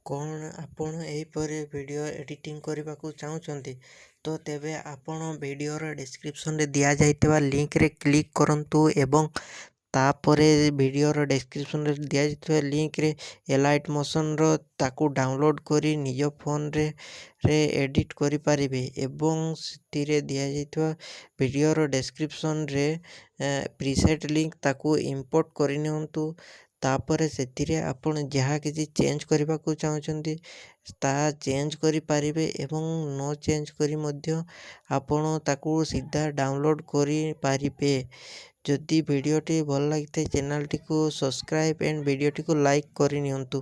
କ'ଣ ଆପଣ ଏହିପରି ଭିଡ଼ିଓ ଏଡ଼ିଟିଂ କରିବାକୁ ଚାହୁଁଛନ୍ତି ତ ତେବେ ଆପଣ ଭିଡ଼ିଓର ଡେସ୍କ୍ରିପସନ୍ରେ ଦିଆଯାଇଥିବା ଲିଙ୍କରେ କ୍ଲିକ୍ କରନ୍ତୁ ଏବଂ ତାପରେ ଭିଡ଼ିଓର ଡେସ୍କ୍ରିପସନ୍ରେ ଦିଆଯାଇଥିବା ଲିଙ୍କରେ ଏଲାଇଟ୍ ମୋସନ୍ର ତାକୁ ଡାଉନଲୋଡ଼୍ କରି ନିଜ ଫୋନ୍ରେ ଏଡ଼ିଟ୍ କରିପାରିବେ ଏବଂ ସେଥିରେ ଦିଆଯାଇଥିବା ଭିଡ଼ିଓର ଡେସ୍କ୍ରିପସନ୍ରେ ପ୍ରିସେଟ୍ ଲିଙ୍କ ତାକୁ ଇମ୍ପୋର୍ଟ କରିନିଅନ୍ତୁ। ତାପରେ ସେଥିରେ ଆପଣ ଯାହା କିଛି ଚେଞ୍ଜ କରିବାକୁ ଚାହୁଁଛନ୍ତି ତାହା ଚେଞ୍ଜ କରିପାରିବେ ଏବଂ ନ ଚେଞ୍ଜ କରି ମଧ୍ୟ ଆପଣ ତାକୁ ସିଧା ଡାଉନଲୋଡ଼୍ କରିପାରିବେ। ଯଦି ଭିଡ଼ିଓଟି ଭଲ ଲାଗିଥାଏ ଚ୍ୟାନେଲଟିକୁ ସବସ୍କ୍ରାଇବ୍ ଆଣ୍ଡ ଭିଡ଼ିଓଟିକୁ ଲାଇକ୍ କରିନିଅନ୍ତୁ।